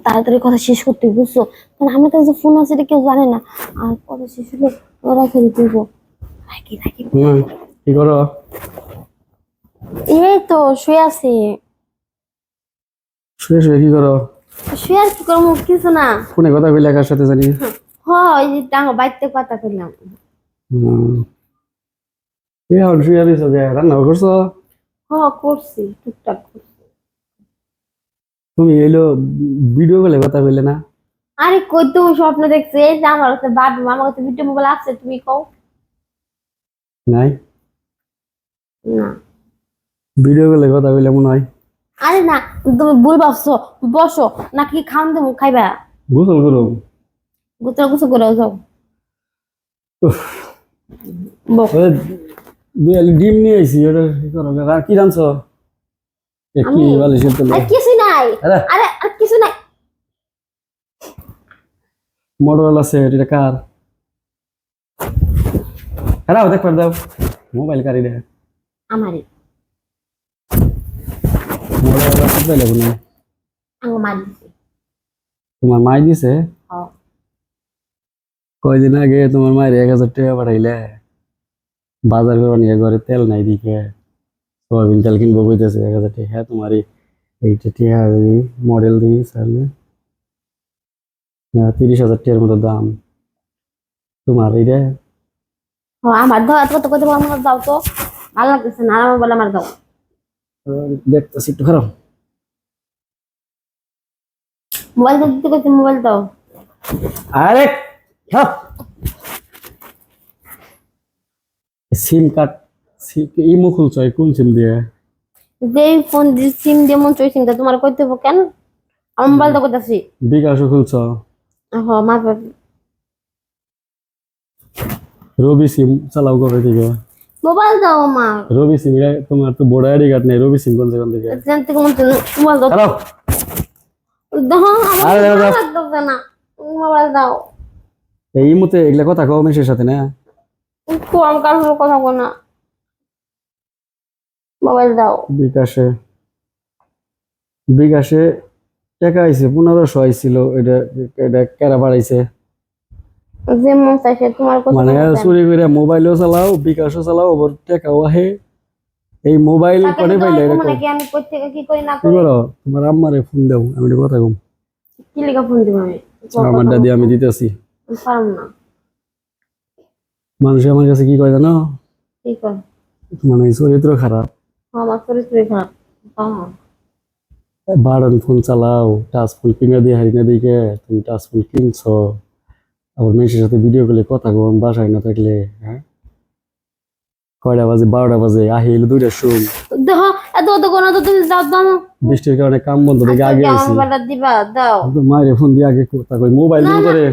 তাড়াতাড়ি কথা শেষ করতে হবে, বুঝছো? কারণ আমার কাছে ফোন আছে এটা কেউ জানে না। আর কথা শেষ হলে রেখে দিতে হইব। রাখি রাখি। কি করো? এই তো শুয়ে আছি। শুয়ে শুয়ে কি করো? শুয়ে আর কি করবো, কিছু না। ফোনে কথা কইলে কার সাথে জানি? ওই যে আমার বাড়িতে কথা কইলাম। এখন শুয়ে দিছো যে রান্না করছো? করছি টুকটাক করছি। তুমি এলো ভিডিও কলে কথা কইলে না? আরে কই তুমি স্বপ্ন দেখছো? এই যে আমার কাছে বাথরুম, আমার কাছে ভিডিও মোবাইল আছে, তুমি কও। নাই, না। ভিডিও কলে কথা কইলে মনে হয়। আরে না, তুমি ভুল ভাবছো। বসো, নাকি খাওন দেবো, খাইবা? গোসল করো। গোসল গোসল করে যাও। বস। দুই আলি ডিম নিয়ে আইছি, ওটা কি করো? কি জানছো? কি বালিশের তলে? আর কিছু নাই। আরে আর কিছু নাই। মোটরওয়াল আছে, এটা কার? হ্যাঁ দেখ পার দাও, মোবাইল কারি দে। আমারই। মোটরওয়াল আছে পাইলে কোনে? আঙ্গ মার দিছে। তোমার মাই দিছে? কয়দিন আগে তোমার মায়ের 1000 টাকা পাঠাইলে বাজার করে নিয়ে, ঘরে তেল নাই দিকে সয়াবিন তেল কিনবো কইতেছে 1000 টাকা। হ্যাঁ তোমার এইটা টিয়া মডেল দিই তাহলে 30,000 টাকার মতো দাম তোমার এইটা। আমার দাও, এত কথা আমার দাও তো। ভালো লাগতেছে না, আমার বলে আমার দাও। দেখতেছি একটু খারাপ। মোবাইল দিতে কইছি, মোবাইল দাও। আরে সিম কার্ড ইমো খুলছ কোন সিম দিয়ে? যেই ফোন দিয়ে সিম দিয়ে মন চই সিমটা তোমার কইতে হবো কেন? আমার মোবাইল দাও কইতাছি। বিকাশও খুলছ? মা রবি সিম চালাও কবে থেকে? মোবাইল দাও মা। রবি সিম তোমার তো বড় আইডি কার্ড নেই, রবি সিম কোন জায়গা থেকে? জানতে কোন মোবাইল দাও। হ্যালো দাও, আমার ভালো লাগতেছে না। মোবাইল দাও। এই মুহূর্তে এগুলা কথা কও মেশের সাথে না? আমি কারোর কথা বল না। মোবাইল দাও। বিকাশে বিকাশে টাকা আইছে 1500 আইছিল, এটা এটা কেরা বাড়াইছে? যে মন চাইছে তোমার কথা মানে চুরি করে মোবাইলও চালাও, বিকাশও চালাও, আবার টাকাও আহে। এই মোবাইল করে পাইলে এরকম মানে কি আমি কই থেকে কি করি না কি করি? করো? তোমার আম্মারে ফোন দাও, আমি একটা কথা কম। কি লেখা ফোন দিব আমি? আমার দাদি আমি দিতেছি। পারম না। মানুষ আমার কাছে কি কয় জানো? কি কর? মানে চরিত্র খারাপ। আমার চরিত্র খারাপ। বারণ ফোন চালাও, টাচ ফোন কিনে দিয়ে হারিয়ে দিকে তুমি টাচ ফোন কিনছো, আবার মেয়ের সাথে ভিডিও কলে কথা কম বাসায় না থাকলে। হ্যাঁ কয়টা বাজে? 12টা বাজে, আহিল 2টার সময়। দেখো এত তো কোনো তো তুমি দাও দাও। বৃষ্টির কারণে কাম বন্ধ থেকে আগে আইছি। দিবা দাও। মায়ের ফোন দিয়ে আগে কথা কই, মোবাইল দিন করে।